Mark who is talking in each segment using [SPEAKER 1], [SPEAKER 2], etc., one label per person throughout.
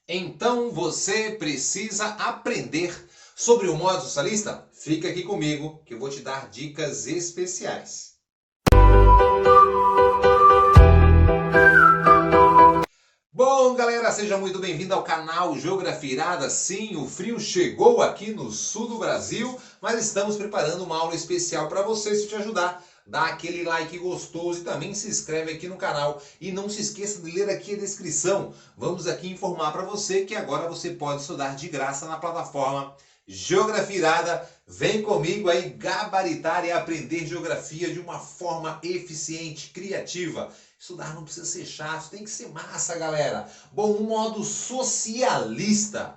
[SPEAKER 1] Então você precisa aprender sobre o modo socialista? Fica aqui comigo que eu vou te dar dicas especiais. Bom, galera, seja muito bem-vindo ao canal Geografia Irada. Sim, o frio chegou aqui no sul do Brasil, mas estamos preparando uma aula especial para você, se te ajudar. Dá aquele like gostoso e também se inscreve aqui no canal. E não se esqueça de ler aqui a descrição. Vamos aqui informar para você que agora você pode estudar de graça na plataforma Geografia Irada. Vem comigo aí gabaritar e aprender geografia de uma forma eficiente, criativa. Estudar não precisa ser chato, tem que ser massa, galera. Bom, um modo socialista.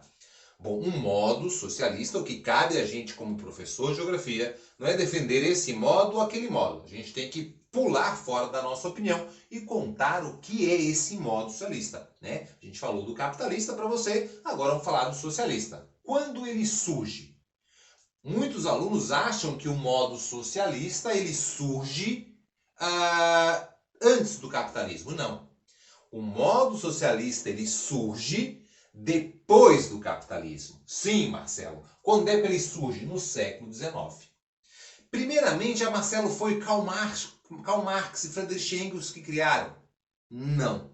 [SPEAKER 1] Bom, um modo socialista, o que cabe a gente como professor de geografia, não é defender esse modo ou aquele modo. A gente tem que pular fora da nossa opinião e contar o que é esse modo socialista, né? A gente falou do capitalista para você, agora vamos falar do socialista. Quando ele surge? Muitos alunos acham que o modo socialista ele surge antes do capitalismo. Não. O modo socialista ele surge depois do capitalismo. Sim, Marcelo. Quando é que ele surge? No século XIX. Primeiramente, Marcelo, foi Karl Marx e Friedrich Engels que criaram. Não.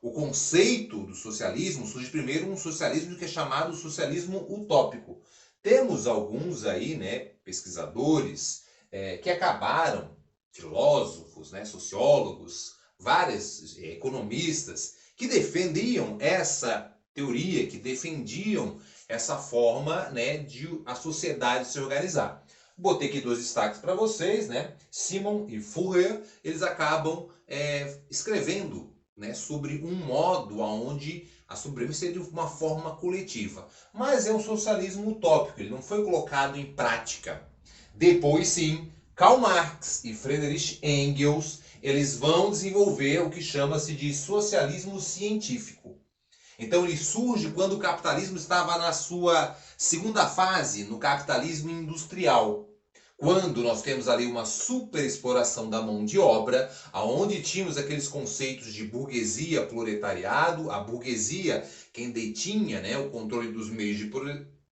[SPEAKER 1] O conceito do socialismo surge primeiro um socialismo que é chamado socialismo utópico. Temos alguns aí, né, pesquisadores que acabaram, filósofos, né, sociólogos, vários economistas que defendiam essa teoria, que defendiam essa forma, né, de a sociedade se organizar. Botei aqui dois destaques para vocês, né? Simon e Fourier, eles acabam escrevendo, né, sobre um modo onde a sobrevivência seria de uma forma coletiva. Mas é um socialismo utópico, ele não foi colocado em prática. Depois sim, Karl Marx e Friedrich Engels, eles vão desenvolver o que chama-se de socialismo científico. Então ele surge quando o capitalismo estava na sua segunda fase, no capitalismo industrial. Quando nós temos ali uma superexploração da mão de obra, aonde tínhamos aqueles conceitos de burguesia, proletariado, a burguesia quem detinha, né, o controle dos meios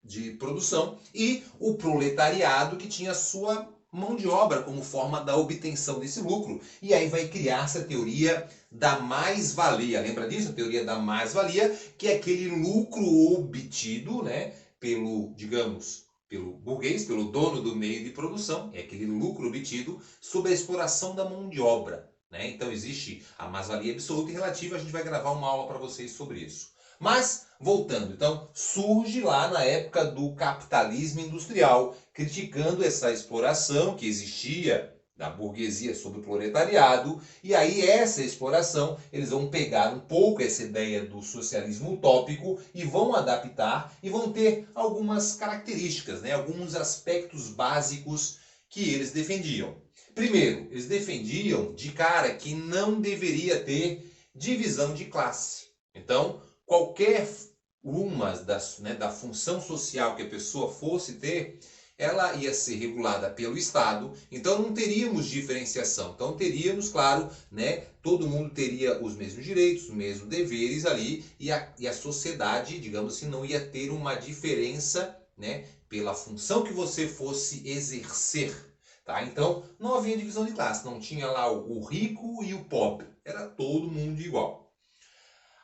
[SPEAKER 1] de produção, e o proletariado que tinha sua mão de obra como forma da obtenção desse lucro. E aí vai criar essa teoria da mais-valia. Lembra disso? A teoria da mais-valia, que é aquele lucro obtido, né, pelo, digamos, pelo burguês, pelo dono do meio de produção, é aquele lucro obtido sob a exploração da mão de obra, né? Então existe a mais-valia absoluta e relativa, a gente vai gravar uma aula para vocês sobre isso. Mas, voltando, então, surge lá na época do capitalismo industrial, criticando essa exploração que existia da burguesia sobre o proletariado, e aí essa exploração, eles vão pegar um pouco essa ideia do socialismo utópico e vão adaptar e vão ter algumas características, né, alguns aspectos básicos que eles defendiam. Primeiro, eles defendiam de cara que não deveria ter divisão de classe. Então, qualquer uma da função social que a pessoa fosse ter, ela ia ser regulada pelo Estado, então não teríamos diferenciação. Então teríamos, claro, né, todo mundo teria os mesmos direitos, os mesmos deveres ali, e a sociedade, digamos assim, não ia ter uma diferença, né, pela função que você fosse exercer. Tá? Então não havia divisão de classe, não tinha lá o rico e o pobre, era todo mundo igual.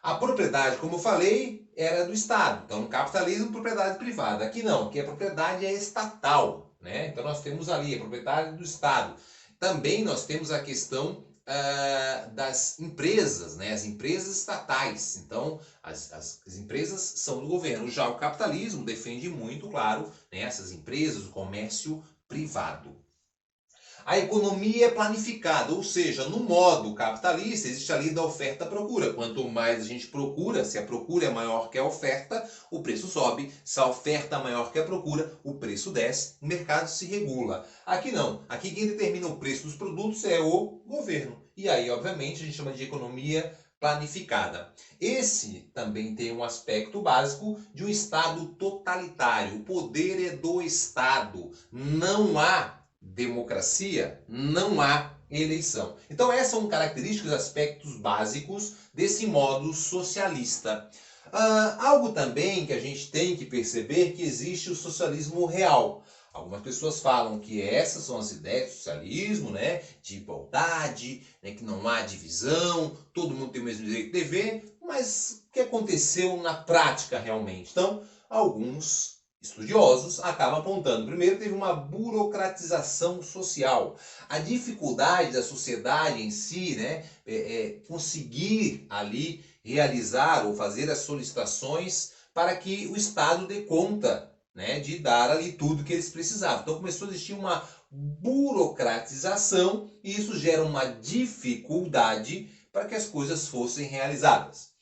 [SPEAKER 1] A propriedade, como eu falei, era do Estado. Então, no capitalismo, propriedade privada. Aqui não, aqui a propriedade é estatal, né? Então, nós temos ali a propriedade do Estado. Também nós temos a questão das empresas, né? As empresas estatais. Então, as empresas são do governo. Já o capitalismo defende muito, claro, né, essas empresas, o comércio privado. A economia é planificada, ou seja, no modo capitalista existe a lei da oferta e procura. Quanto mais a gente procura, se a procura é maior que a oferta, o preço sobe. Se a oferta é maior que a procura, o preço desce. O mercado se regula. Aqui não. Aqui quem determina o preço dos produtos é o governo. E aí, obviamente, a gente chama de economia planificada. Esse também tem um aspecto básico de um Estado totalitário. O poder é do Estado. Não há democracia, não há eleição. Então essas são características, aspectos básicos desse modo socialista. Algo também que a gente tem que perceber que existe o socialismo real. Algumas pessoas falam que essas são as ideias do socialismo, né? De igualdade, né? Que não há divisão, todo mundo tem o mesmo direito de dever, mas o que aconteceu na prática realmente? Então, alguns estudiosos acabam apontando. Primeiro, teve uma burocratização social. A dificuldade da sociedade em si, né? Conseguir ali realizar ou fazer as solicitações para que o Estado dê conta, né, de dar ali tudo que eles precisavam. Então começou a existir uma burocratização e isso gera uma dificuldade para que as coisas fossem realizadas.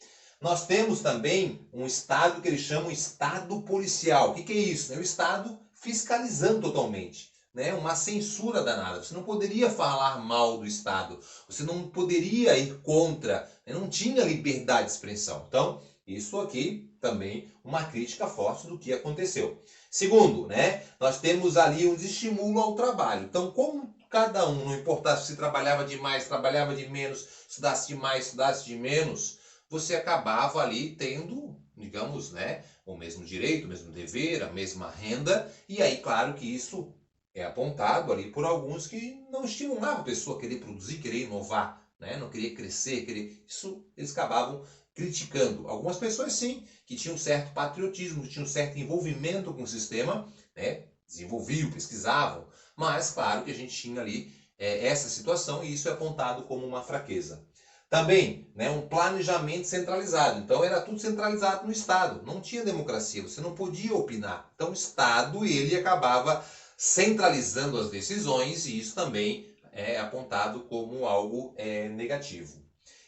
[SPEAKER 1] Nós temos também um Estado que eles chamam Estado policial. O que é isso? É o Estado fiscalizando totalmente. Né? Uma censura danada. Você não poderia falar mal do Estado. Você não poderia ir contra. Né? Não tinha liberdade de expressão. Então, isso aqui também uma crítica forte do que aconteceu. Segundo, né, nós temos ali um estímulo ao trabalho. Então, como cada um, não importasse se trabalhava demais, trabalhava de menos, estudasse de mais, estudasse de menos, você acabava ali tendo, digamos, né, o mesmo direito, o mesmo dever, a mesma renda. E aí, claro que isso é apontado ali por alguns que não estimulavam a pessoa a querer produzir, querer inovar, né, não querer crescer, querer... Isso eles acabavam criticando. Algumas pessoas, sim, que tinham certo patriotismo, que tinham certo envolvimento com o sistema, né? Desenvolviam, pesquisavam, mas claro que a gente tinha ali essa situação e isso é apontado como uma fraqueza. Também, né, um planejamento centralizado. Então era tudo centralizado no Estado, não tinha democracia, você não podia opinar. Então o Estado, ele acabava centralizando as decisões e isso também é apontado como algo negativo.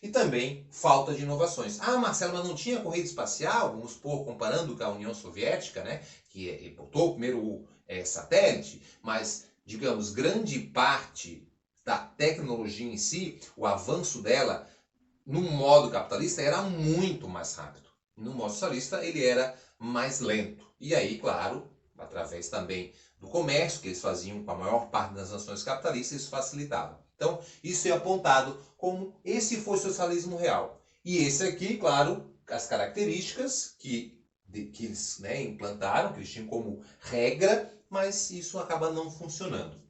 [SPEAKER 1] E também falta de inovações. Marcelo, mas não tinha corrida espacial? Vamos supor, comparando com a União Soviética, né, que botou o primeiro satélite, mas, digamos, grande parte da tecnologia em si, o avanço dela, no modo capitalista, era muito mais rápido. No modo socialista, ele era mais lento. E aí, claro, através também do comércio que eles faziam com a maior parte das nações capitalistas, isso facilitava. Então, isso é apontado como esse foi o socialismo real. E esse aqui, claro, as características que eles, né, implantaram, que eles tinham como regra, mas isso acaba não funcionando.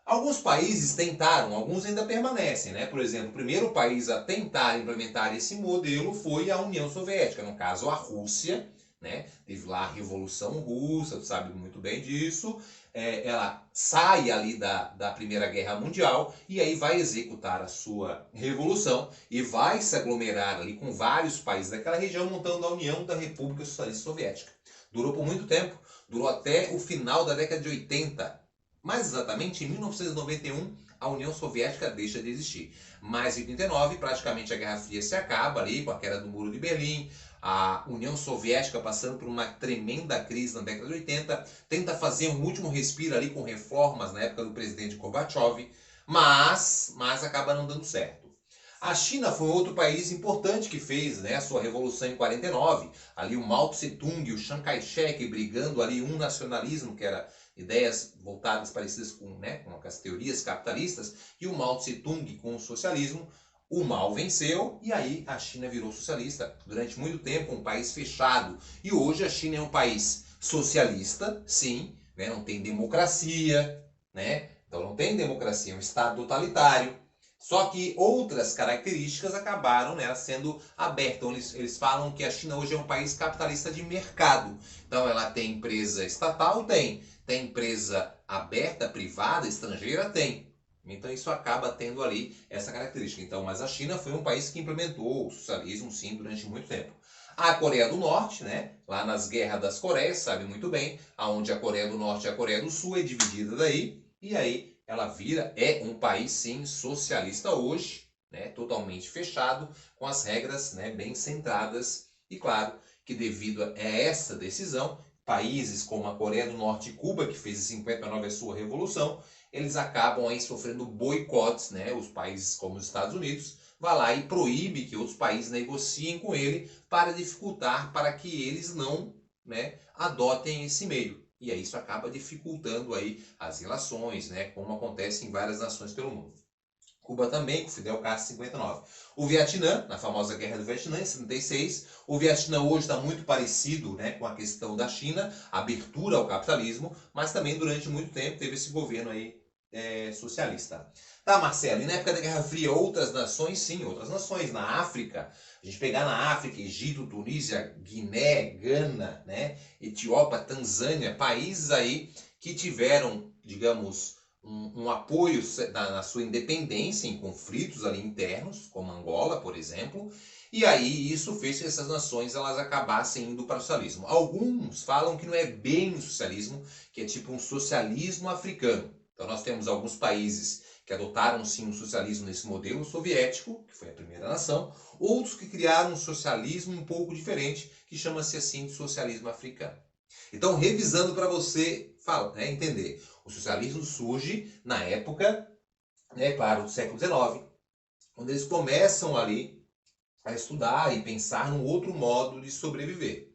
[SPEAKER 1] Alguns países tentaram, alguns ainda permanecem, né? Por exemplo, o primeiro país a tentar implementar esse modelo foi a União Soviética, no caso a Rússia, né? Teve lá a Revolução Russa, tu sabe muito bem disso. Ela sai ali da Primeira Guerra Mundial e aí vai executar a sua revolução e vai se aglomerar ali com vários países daquela região, montando a União da República Socialista Soviética. Durou por muito tempo, durou até o final da década de 80. Mais exatamente, em 1991, a União Soviética deixa de existir. Mais em 89, praticamente a Guerra Fria se acaba ali com a queda do Muro de Berlim. A União Soviética, passando por uma tremenda crise na década de 80, tenta fazer um último respiro ali com reformas na época do presidente Gorbachev, mas acaba não dando certo. A China foi outro país importante que fez, né, a sua revolução em 49. Ali o Mao Tse-tung e o Chiang Kai-shek brigando ali um nacionalismo que era ideias voltadas parecidas com as teorias capitalistas, e o Mao Tse-tung com o socialismo. O Mao venceu e aí a China virou socialista. Durante muito tempo um país fechado. E hoje a China é um país socialista, sim, né, não tem democracia, né? Então não tem democracia, é um Estado totalitário. Só que outras características acabaram, né, sendo abertas. Então, eles falam que a China hoje é um país capitalista de mercado. Então ela tem empresa estatal? Tem. Tem empresa aberta, privada, estrangeira? Tem. Então isso acaba tendo ali essa característica. Então, mas a China foi um país que implementou o socialismo, sim, durante muito tempo. A Coreia do Norte, né, lá nas guerras das Coreias, sabe muito bem, aonde a Coreia do Norte e a Coreia do Sul é dividida daí, e aí ela é um país, sim, socialista hoje, né, totalmente fechado, com as regras, né, bem centradas. E claro que devido a essa decisão, países como a Coreia do Norte e Cuba, que fez em 59 a sua revolução, eles acabam aí sofrendo boicotes, né? Os países como os Estados Unidos vai lá e proíbe que outros países negociem com ele para dificultar, para que eles não, né, adotem esse meio. E aí isso acaba dificultando aí as relações, né, como acontece em várias nações pelo mundo. Cuba também, com Fidel Castro em 59. O Vietnã, na famosa Guerra do Vietnã, em 76. O Vietnã hoje está muito parecido, né, com a questão da China, abertura ao capitalismo, mas também durante muito tempo teve esse governo aí socialista. Tá, Marcelo, e na época da Guerra Fria, outras nações, sim, outras nações. Na África, a gente pegar na África, Egito, Tunísia, Guiné, Gana, né, Etiópia, Tanzânia, países aí que tiveram, digamos, um apoio na sua independência em conflitos ali internos, como Angola, por exemplo, e aí isso fez que essas nações elas acabassem indo para o socialismo. Alguns falam que não é bem o socialismo, que é tipo um socialismo africano. Então nós temos alguns países que adotaram sim o socialismo nesse modelo soviético, que foi a primeira nação, outros que criaram um socialismo um pouco diferente, que chama-se assim de socialismo africano. Então, revisando para você entender, o socialismo surge na época, claro, do século XIX, quando eles começam ali a estudar e pensar num outro modo de sobreviver.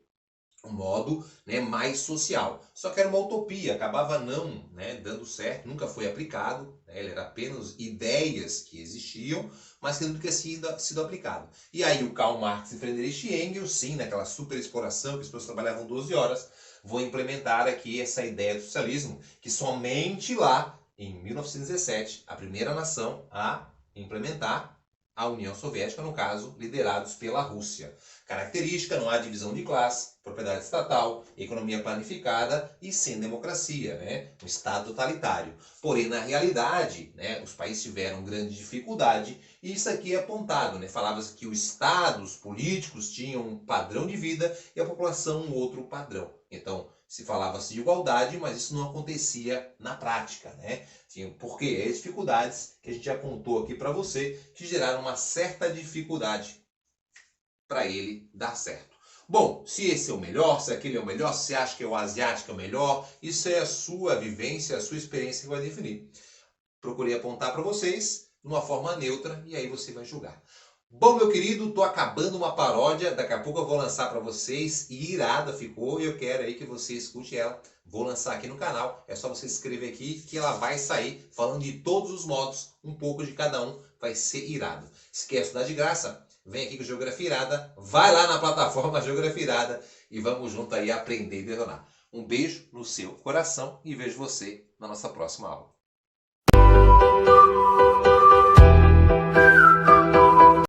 [SPEAKER 1] Um modo mais social. Só que era uma utopia, acabava não dando certo, nunca foi aplicado, ele era apenas ideias que existiam, mas que nunca tinha sido aplicado. E aí o Karl Marx e Friedrich Engels, sim, naquela super exploração que as pessoas trabalhavam 12 horas, vão implementar aqui essa ideia do socialismo, que somente lá, em 1917, a primeira nação a implementar, a União Soviética, no caso, liderados pela Rússia. Característica, não há divisão de classe, propriedade estatal, economia planificada e sem democracia, um Estado totalitário. Porém, na realidade, os países tiveram grande dificuldade e isso aqui é apontado. Falava-se que os estados políticos tinham um padrão de vida e a população um outro padrão. Então, se falava-se de igualdade, mas isso não acontecia na prática, porque as dificuldades que a gente já contou aqui para você, que geraram uma certa dificuldade para ele dar certo. Bom, se esse é o melhor, se aquele é o melhor, se você acha que o asiático é o melhor, isso é a sua vivência, a sua experiência que vai definir. Procurei apontar para vocês de uma forma neutra e aí você vai julgar. Bom, meu querido, tô acabando uma paródia, daqui a pouco eu vou lançar para vocês, e irada ficou, e eu quero aí que você escute ela. Vou lançar aqui no canal, é só você se inscrever aqui que ela vai sair falando de todos os modos, um pouco de cada um, vai ser irado. Se quer estudar de graça, vem aqui com Geografia Irada, vai lá na plataforma Geografia Irada e vamos junto aí aprender e detonar. Um beijo no seu coração e vejo você na nossa próxima aula.